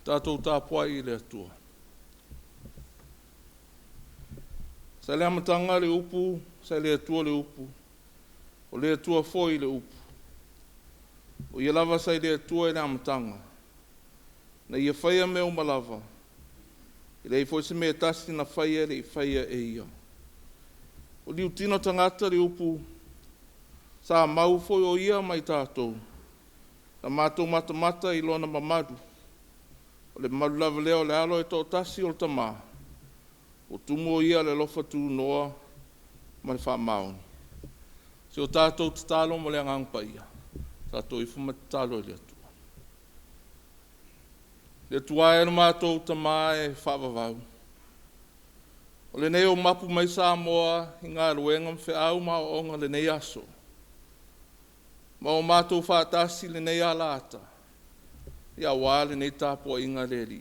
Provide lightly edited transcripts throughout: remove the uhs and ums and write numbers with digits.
Tātou Tapuaiga le atua. Sa le amatanga le upu, sa le atua le upu. O le atua foi le upu. O ia lava sa le atua le amatanga. Na ia whaia me o malava. I le foi se me tasi na whaia le whaia e ia. O liu tino tangata le upu. Sa mau foi o ia mai tātou. Na mātou mata I lona mamadu. O le malu lava leo le alo e tō tasi o le tamā. O tumu o ia le lofa tū noa ma le whamaoni. Se o tātou te talo mo le angangpa ia. Tātou I fuma te talo le atua. Le atua e no mātou tamā e whavavau. O le neo mapu mai Samoa I ngā ruenga mwhiau ma o onga le nei aso. Ma o mātou whātasi le nei alata. Ia wāle nei Tapuaiga le ri.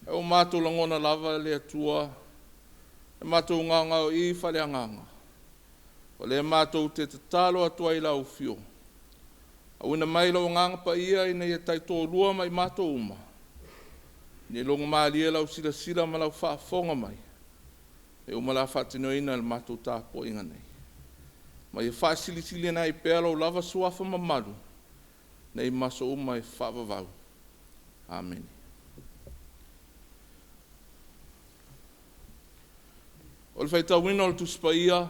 E o mātou langona lava le atua. E mātou ngāngau I whale anganga. O le mātou te talo atua I lau fio. A wina mai lau nganga pa ia I nei e taito lua mai mātou uma. Ni longa maalia lau sila ma lau whaafonga mai. E uma la whaatinoina le mātou Tapuaiga nei. Ma I whaasilisili na I pēa lau lava suafa mamaru. Nei maso uma e whaavavau. Amen. O le whaitawina o le tuspaia,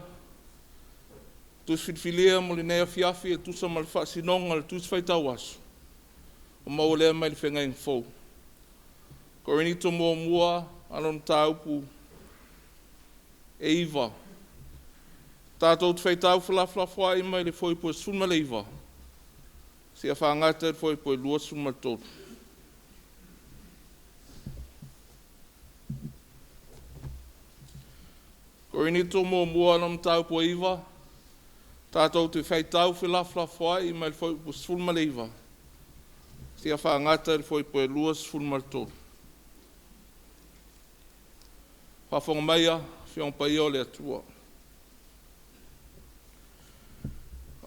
tuswhidwhilea mo le nei Afiafi e tusa ma le whaasinonga le tuswhaitau aso. O maulea mai le whengaing fau. Korinito mua alon taupu e iwa. Tātou te whaitau whalaflafua I mai le whoipo e sunma le iwa. Sia whangata e whoipo e lua sunma tōru. Korinito mua alon taupu e iwa. Tātou te whaitau whalaflafua I mai le whoipo e sunma le iwa. Sia whangata e whoipo e lua sunma tōru. Whawhonga maia, whiongpa I o le atua.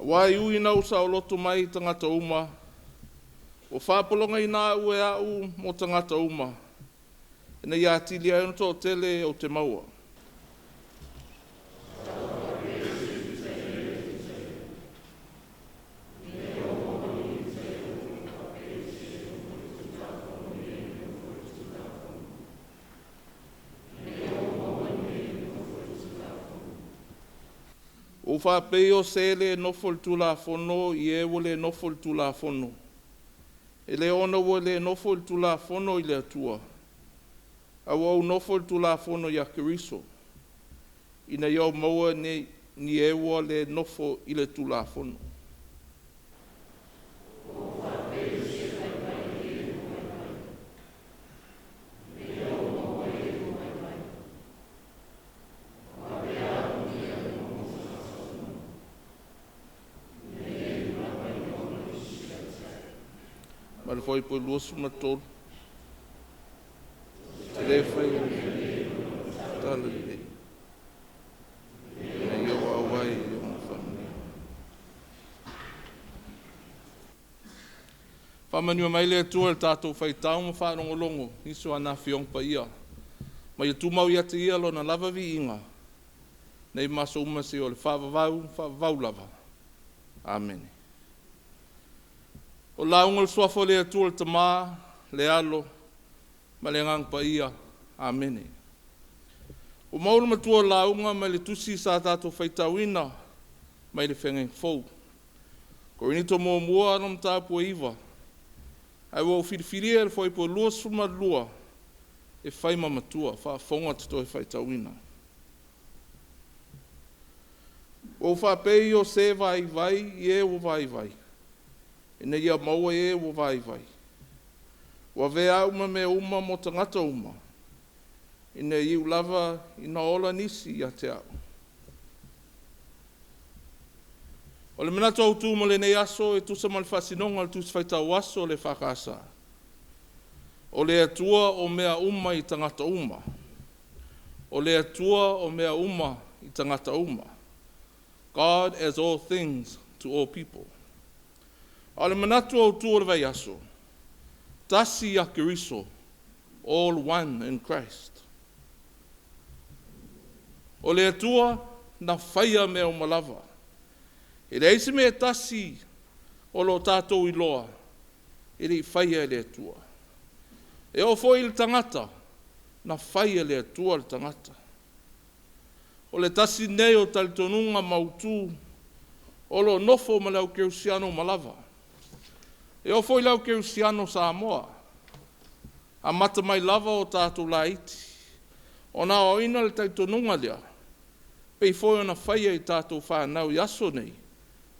Wai ui nau sa o loto mai tangata uma. O whapolonga I nā ue au mo tangata uma. E na ia tili ai tō tele o te maua. O whapei o sele nofo le tula fono I e wole nofo le tula fono. E le ona wole nofo le tula fono I le atua. Au au nofo le tula fono I a keriso. Ina iau maua ni e wole nofo I le tula fono. Ma le foi po lua suma tolu. Te le fai tala le. Na ia wawai I o mawhamania. Whamanua mai le atua le tātou whaitau ma whanongolongo. Niso ana whiongpa ia. Ma ia tūmau ia te ia lo na lava vi inga. Nei maso umasi o le whaavavau lava. Amen. O launga le suafo le atua le tamā, le alo, ma le ngangpa ia. Amene. O maulu matua launga ma le tusi sa tātou whaitauina, mai le whengai fau. Korinito mua anam tāpua iwa. Ai wau whiriwhiria le whaipo lua suma lua, e whaima matua, whaafonga tato e whaitauina. O whapei o se vai, I e o vai. E nei ia maua e o vai. Wa vea uma me uma mo tangata uma. E nei iu lava ina ola nisi I a te au. O le minato au tū mo le nei aso e tusa mal whasinonga le tusa whaitau aso le whakasa. O le atua o mea uma I tangata uma. O le atua o mea uma I tangata uma. God as all things to all people. O le manatu au tū o le vai aso. tasi a Keriso, all one in Christ. O le atua na whaia me o malava. E reisi me tasi o lo tātou iloa, e rei whaia le atua. E o foi le tangata, na whaia le atua le tangata. O le tasi nei o talitonunga mautu, o lo nofo ma lau keusiano malava. E o foi lau keusiano Samoa, a mata mai lava o tātou laiti, o nā oina le talitonunga lea, pei foi ona whaia i tātou whanau i aso nei,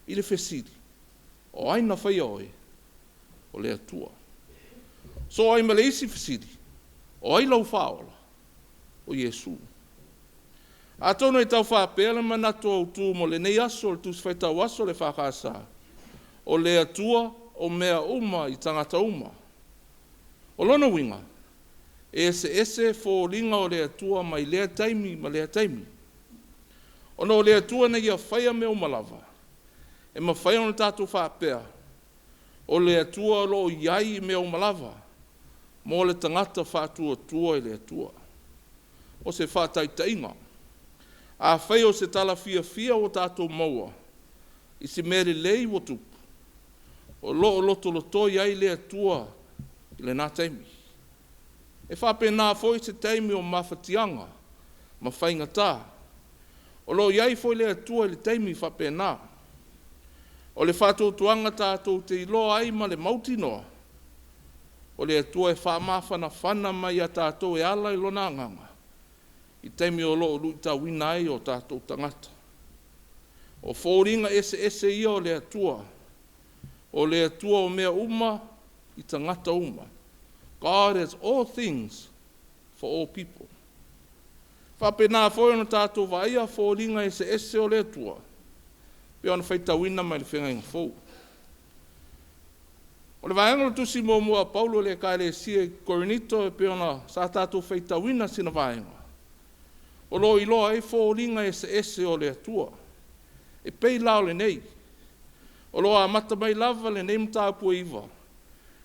i le fesiri, o aina whaia oe, o le atua. So ai male isi fesiri, o ai lau whaola, o Yesu. A tono e tau whapele manatu au tū mo le nei aso le tūs whaitau aso le whakasa, o le atua o mea uma i tangata uma. O lona winga, ese fōringa o le atua mai lea taimi ma lea taimi. O no le atua na ia whaia me o malava, e ma whaia ona tātou whapea, o le atua lo iai me o malava, mo le tangata whātua tua i le atua. O se whātaitainga, a whai o se tala fia o tātou maua, i se mere lei o tupu, o loto loto iai le atua i le nā taimi. E whapena foi se taimi o mawhatianga, ma whainga tā, o lo iai foi le atua i le taimi whapena. O le whātou tuanga tātou te iloa ai ma le mauti noa, o le atua e whamawhana whana mai a tātou e ala i lona nganga, i taimi o loo luita wina ai o tātou tangata. O fōringa ese ia o le atua o mea uma i tangata uma. God has all things for all people. Whapena foi ona tātou vaia fōringa ese o le atua, pe ona whaitawina mai le whenga fōu. O le vaenga le tusi mua Paulo le kaile sia Korinito e pe ona sa tātou whaitawina sina vaenga. O lo iloa e fōringa ese o le atua, e pei lao le nei. O lo a mata mai lava le nei Tapuaiga.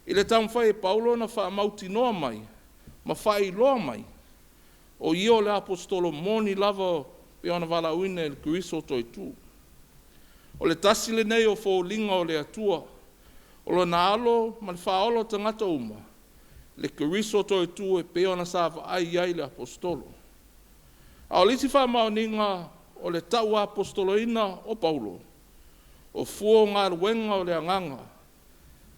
I le tamwhai e Paulo na wha mauti noa mai, ma whai loa mai. O io le apostolo moni lava pe ona vala uine le Keriso toi tu. O le tasi le nei o fōringa o le atua, o lo na alo ma le whaolo tangata uma, le Keriso toi tu e pe ona sawa ai le apostolo. A o lisi whamaoninga o le tau apostoloina o Paulo, o fuo ngā ruenga o le anganga,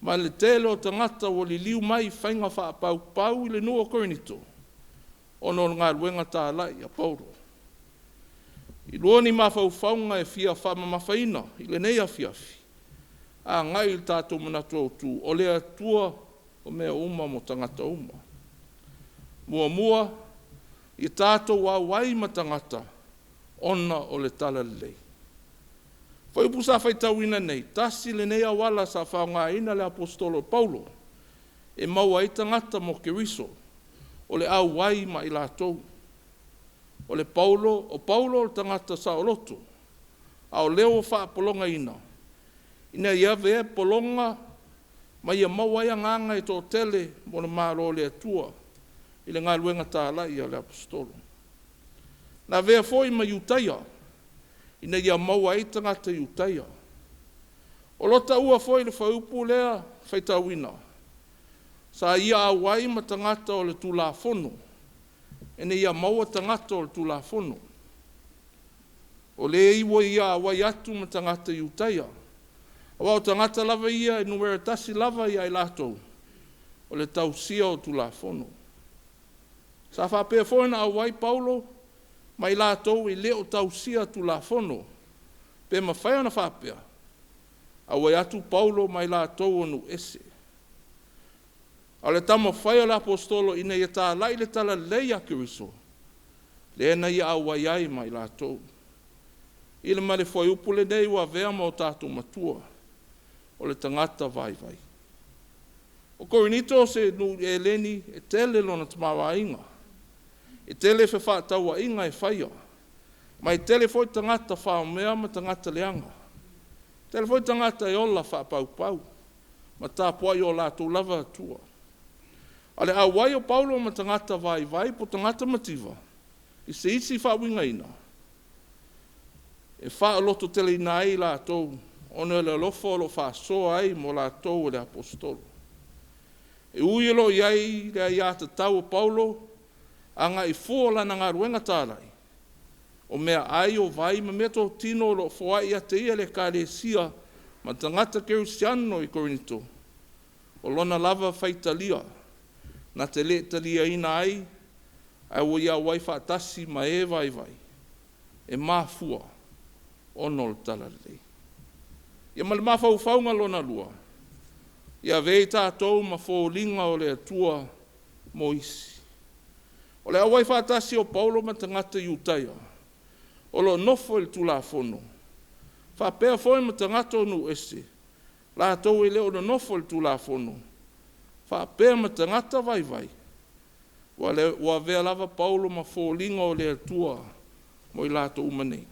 ma le tele o tangata o li liu mai whainga whaapau i le nua Korinito, o no ngā ruenga tā lai a Paulo. I luoni mawhauwhaunga e fia whamamawhaina, i le nei Afiafi, a ngai il tātou manatu au tū, o le atua o mea uma mo tangata uma. Mua, i tātou wai matangata, ona o le tala lei. Whai pusa whaitawina nei, tasi le nei awala sa whaunga ina le apostolo Paulo, e maua i tangata mo Keriso, o le au wai ma i lātou. O le Paulo o tangata sa o loto, a o leo whaapolonga ina. Ina ia vea polonga, ma ia maua ia nganga e tō tele, mo le maro le atua, i le ngā luenga tāla i a le apostolo. Nā vea foi ma Iutaia, ina ia maua i tangata Iutaia. O lota ua foi le whaupu lea whaitawina. Sa ia awai ma tangata o le tulafono, ene ia maua tangata o le tulafono. O le iwa ia awai atu ma tangata Iutaia. Awa o tangata lava ia e nuera tasi lava ia i latou, o le tausia o tulafono. Sa whapea fōina awai Paulo, mai lātou i leo tausia tulafono, pe ma whai ona whapea, awai atu Paulo mai lātou onu ese. A le tama whai ala apostolo ina ia tā lai le tala lei a Keriso, le ena ia awai ai mai lātou. I le male whai upule nei wa vea ma o tātou matua, o le tangata vai. O Korinito se nu e leni e tele lona tamawa inga. E tele fe whaataua inga e whaia. Ma e tele foi tangata whaomea ma tangata leanga. Tele foi tangata e ola whaapau. Ma tāpuai o lātou lava atua. Ale a wai o Paulo ma tangata vai po tangata mativa. I se isi whawinga ina. E wha loto tele ina ai la tau. Ono le lofo lo wha soa ai mo la tau le apostolo. E uilo iai le iata tau o Paulo. Anga i fōla na ngā ruenga tārai. O mea ai o vai ma mea tō tino lo fōa ia te ia le kālesia ma tangata Kristiano i Korinto. O lona lava whaitalia na te le talia ina ai o ia wai whaatasi ma e vai. E māfua ono le tala lei. Ia ma le mawhauwhaunga lona lua. Ia vei tātou ma fōlinga o le atua mo isi. O le awai whaatasi o Paulo ma tangata iutaia. O lo nofo il tula fono. Whapea foi ma tangata o nu ese. La tau e leo lo nofo il tula fono. Whapea ma tangata vai. Wa vea lava Paulo ma fōlinga o le atua mo i lato umanei.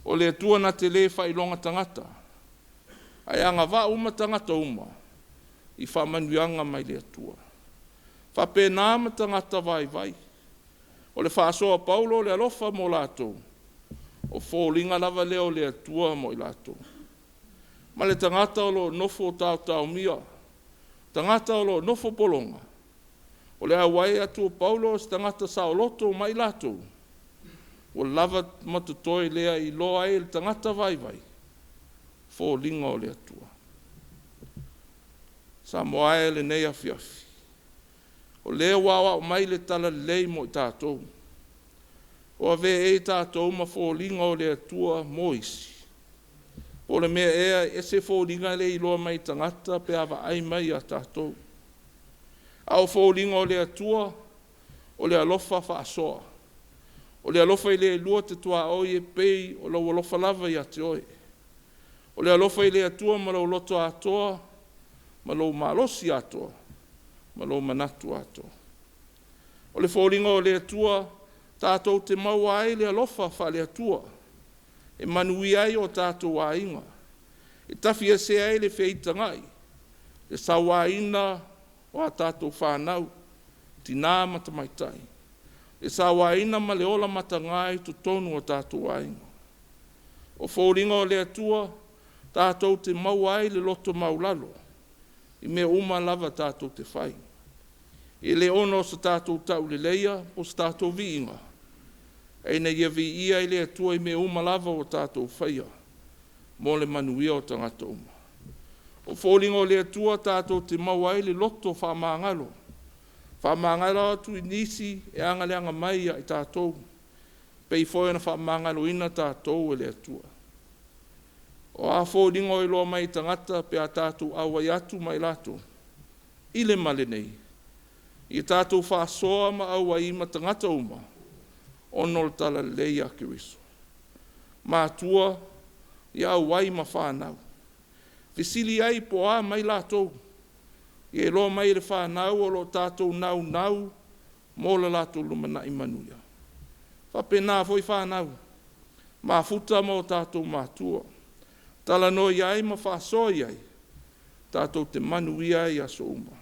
O le atua na te le whailonga tangata. Ai anga wa uma tangata uma. I whamanuianga mai le atua. Whapea nā ma tangata vai. O le whaasoa Paulo le alofa mo lato. O fōlinga lava leo le atua mo i lato. Ma le tangata o lo nofo tau mia. Tangata o lo nofo polonga. O le awai atu o Paulo se tangata sao loto mai lato. O lava matutoi lea i loa e le tangata vai. Fōlinga o le atua. Samoa e le nei Afiafi. O lea wawa o mai le tala lei mo i tātou. O ave e tātou ma fōlinga o le atua mo isi. O le mea ea e se fōlinga le i loa mai tangata pe awa ai mai a tātou. A o fōlinga o le atua o le alofa whaasoa. O le alofa i le lua te tua oi e pei o lau alofa lava i ate oi. O le alofa i le atua ma lau loto atoa, ma lau malosi atoa, ma lau manatu atoa. O le fōlinga o le atua, tātou te maua ai le alofa wha le atua. E manui ai o tātou a inga. E tafi e se ai le wheitangai. E sawa ina o a tātou whanau, tina matamaitai. E sawa ina ma le ola matangai tu tonu o tātou a inga. O fōlinga o le atua, tātou te maua ai le loto maulalo. I me uma lava tātou te whai. E le ono sa tātou tau le leia, o sa tātou viinga. Eina ia vi ia i le atua i me uma lava o tātou whaia. Mo le manuia o tangata uma. O fōlinga o le atua tātou te maua ai le loto whamangalo. Whamangalo atu i nisi e angaleanga mai i tātou. Pei fōia na whamangalo ina tātou e le atua. O a fōlinga o i loa mai tangata pe a tātou awai atu mai lato. I le male nei. I tātou whaasoa ma awai ma tangata uma. Ono le tala lei a Kiriso. Mātua i awai ma whanau. Visili ai po a mai lato. I e loa mai le whanau o lo tātou nau mo le lato lumana i manuia. Whapena foi whanau. Mā futa mo tātou mātua. Tala no iai ma whasoa iai. Tātou te manuia i aso uma.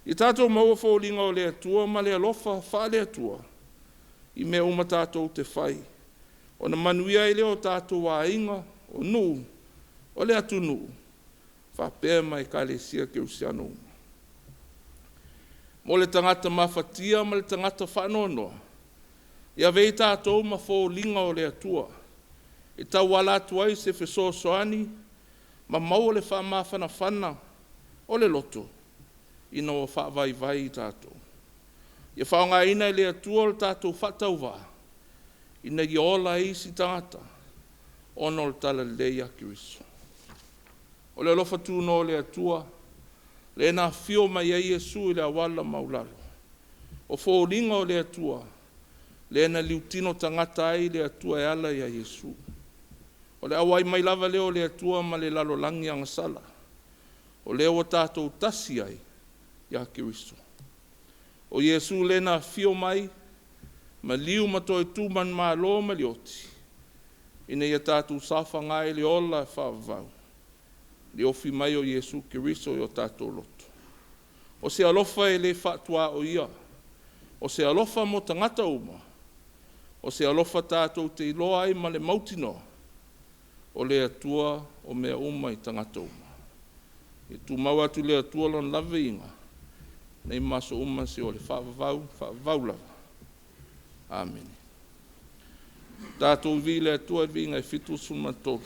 I tātou maua fōlinga o le atua ma le alofa wha le atua. I me uma tātou te whai. O na manuia i leo tātou a inga o nu. O le atu nu. Whapea mai kālesia ke usiano uma. Mo le tangata mawhatia ma le tangata whanonoa. Ia vei tātou ma fōlinga o le atua. E tau wala tuai se wheso soani, ma mau le whamawhana o le loto, ina o whaavai i tātou. Ia whaonga ina le atua le tātou whatau wā, ina i ola isi tangata, ono le tala lei a Kiriso. O le alofa tūno le atua, le na fio mai a Iesu i le awala maulalo. O fōringa o le atua, le na liutino tangata ai le atua e ala i a Iesu. O le awai mai lava leo le atua ma le lalo langi anga sala. O leo o tātou tasi ai i a Kiriso. O Iesu le na fio mai, ma liu matoi tūman mā lo ma lioti. Ina ia tātou safa ngai le ola e whaavau. Le ofi mai o Iesu Kiriso i o tātou loto. O se alofa e le whaatua o ia. O se alofa mo tangata uma. O se alofa tātou te iloa ai ma le mautino. O le atua o mea uma i tangata uma. E tu mau atu le atua lon lave inga. Nei maso uma se o le whaavau lava. Amen. Tātou vi le atua vi ngai fitu sumatolu.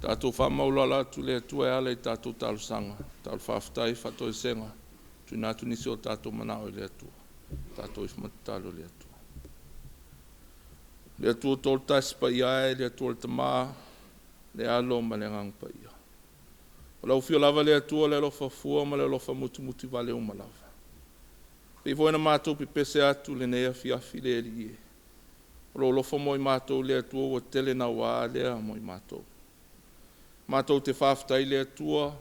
Tātou whamaulala atu le atua e ale tātou tālusanga, tālu whaafutai, whatoi senga, tui nātu nisi o tātou manao le atua, tātou ifmatalo le atua. Le atua tōl taisi pa iae, le atua le tamā, le alo ma le ngang pa ia. O lau fio lava le atua le lofa fua ma le lofa muti vale uma lava. Pei voina mātou pe pese atu le nei Afiafi le li e. O lo lofa moi mātou le atua o tele na wā lea moi mātou. Mātou te whaftai le atua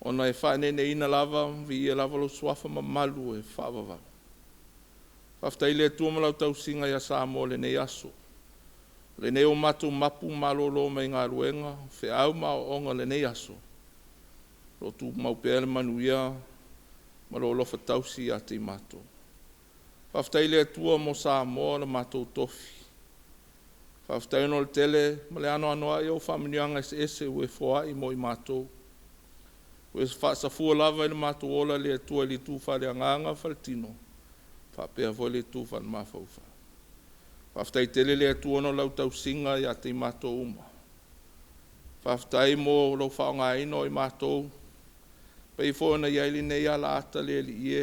ona e whanene ina lava vi e lava lo suafa ma malu e whaavavau. Whaftai le atua malau tau singa ia Samoa le nei aso. Le nei o mātou mapu malolo mai ngā ruenga, FAIAOGA ma o onga le nei aso. Lo tu maupele manuia ma lo lofa tausi a te mātou. Whaftai le atua mo Samoa le mātou Tofi. Whaftai no le tele ma le ano anoa i au whaminianga ese ue foa i mo i mātou. Ue whaasafua lava i le mātou ola le atua li tu whale anganga whaletino. Whapea voi le tu whale mawhauwha. Whaftai tele le atua no lau tau singa i a te mātou uma. Whaftai mo lau whaonga ino i mātou. Pei fōna i aili nei ala ata le li ie.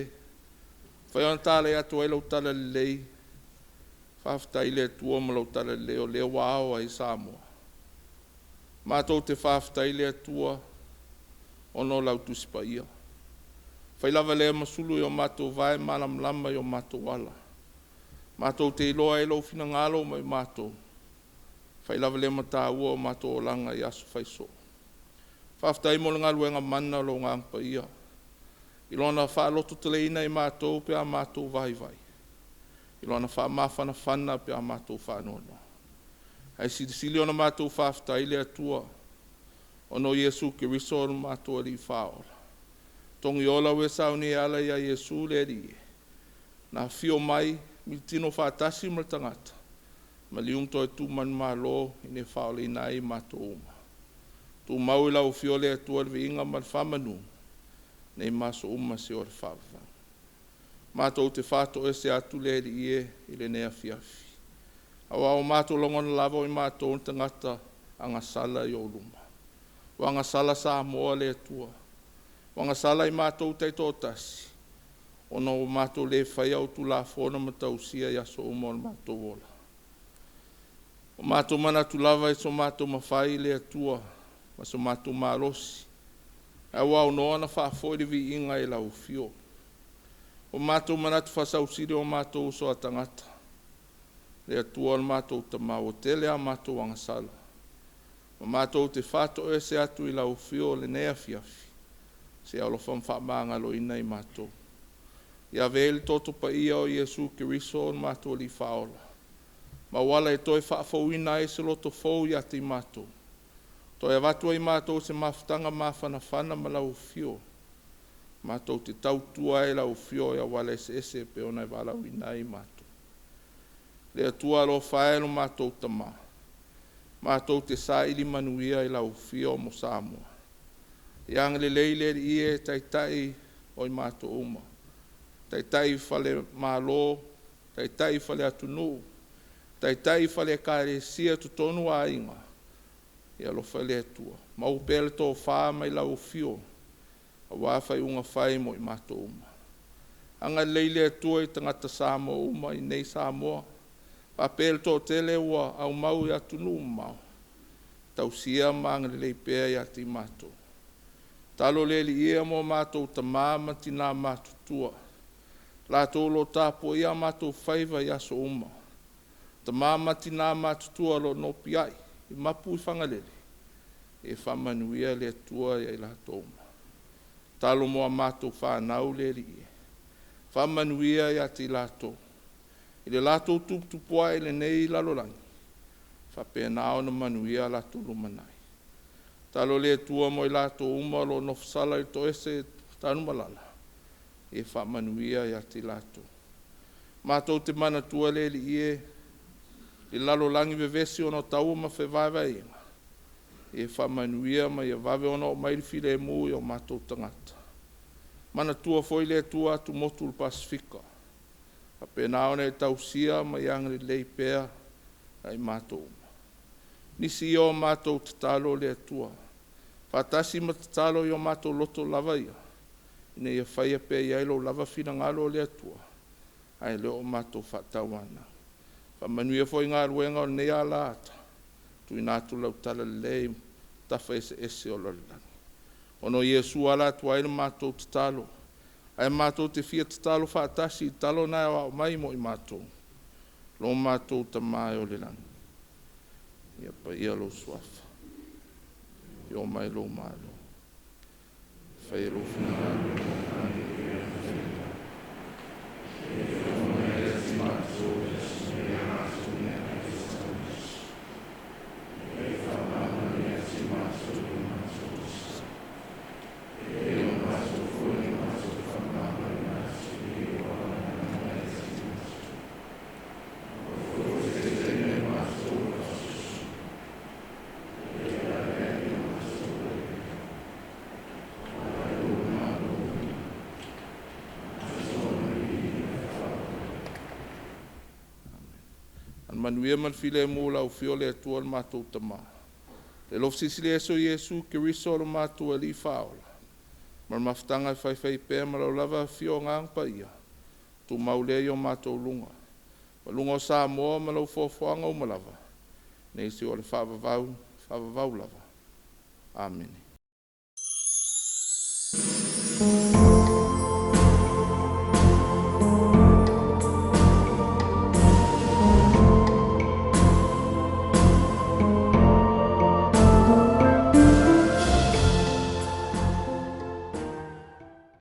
Whaiona tāle atua i lau tala le lei. Whaftai le atua mo lau tala le leo leo wāoa i Samoa. Mātou te whaftai le atua ono lau tusipa ia. Whailava lea masulu i o mātou vai malam lama i o mātou wala. Mātou te iloa e lau fina ngalo mai mātou. Whailava lea mata ua o mātou o langa i asu whaiso. Whaftai mo le ngaluenga mana lo ngangpa ia. Ilona whaaloto tele ina i mātou pe a mātou vai vai. Ilona whaamawhana whana pe a mātou whanono. Hai sili ona mātou whaftai le atua. Ono Yesu Kiriso o mātou ali whaola. Tongi ola we sauni ala ia Yesu le rie. Na fio mai mi tino whaatasi ma tangata. Ma liung toi tu man malo i ne whaole inai mātou uma. Tu mau i lau fio le atua le inga ma whamanu. Nei maso uma se o le whawa. Mātou te whato e se atu le rie i le nea Afiafi. Awa o mātou longona lavo i mātou tangata anga sala i o luma. Wanga sala Samoa le atua. Wanga sala i mātou teito tasi. Ono o mātou le whaiau tu la whona matausia i aso uma o mātou ola. O mātou mana tu lava i so mātou mawhai le atua. Ma so mātou mālosi. A wau noa na whaafoi vi inga i lau fio. O mātou mana tu whasausiri o mātou so atangata. Le atua o mātou tamau o tele a mātou wanga sala. O mātou te whato e se atu i lau fio le nea Afiafi. Se alo whamwhamanga lo ina i mātou. Ia vele toto pa ia o Yesu Kiriso o mātou li whaola. Ma wala e toi whaafau ina e se loto fau i ati mātou. Toi avatua i mātou se mawhtanga mawhana whana ma lau fio. Mātou te tautua e lau fio ia wala e se pe ona e walau ina i mātou. Le atua lo whaelo mātou tama. Mātou te sa ili manuia i lau fio mo Samoa. Iang le leile i e taitai o i mātou uma. Taitai fale malo, taitai fale atunu, taitai fale kare sia tutonu a inga. Ia lo fale atua. Mau pele tō wha mai lau fio. A wāwhai unga whai mo i mātou uma. Anga leile atua i tangata Samoa uma i nei Samoa. Pa pele tō tele ua au mau i atunu mau. Tausia maanga le leipea i ati mātou. Talo leli ia mo mātou tamama tina mātutua. La tolo tapo ia mātou whaiva i aso uma. Tamama tina mātutua lo nopi ai. I mapu i whangalele. E whamanuia le atua i la toma. Talo moa mātou whanau leli ia. Whamanuia i ati lato. I le lato tuptupua i le nei lalolangi. Whapenao na manuia lato lumanai. Talo le tua mo i lato uma lo nofsala i to ese tanu malala. E whamanuia i ati lato. Mātou te mana tua le li ie. I lalo langi vevesi ono tau ma whewaiwa inga. E whamanuia ma i vave ono o mairi file mu i o mātou tangata. Mana tua foi le tua atu motu Pasifika. A pena ona e tausia ma i angri lei pea ai mātou uma. Nisi i o mātou te talo le tua. Whatasi ma te talo i o mātou loto lava ia. Ine ia whaia pea i ailo lava fina ngalo le tua. Ai leo o mātou whatawana. Whamanuia foi ngā ruenga o nei ala ata. Tui nātu lau tala lei tafa ese o lalilani. Ono Iesu ala tuai na mātou te talo. Ai mātou te fia te talo whaatasi talo na o mai mo I mātou. Lo mātou ta mai o le lani. Ia pa ia lo suafa. Ia mai lo malo. Whai lo fina. Manuia man file mo la o fiole atua le mātou tama. Le lof sisile eso Iesu ke riso lo mātou ali faola. Mar maftanga FAIAOGA ma lo lava fio ngang pa ia. Tu maule yo mātou lunga. Ma lunga o Samoa ma lo fofoanga o malava. Nei si o le FAAFAIFEAU lava. Amen.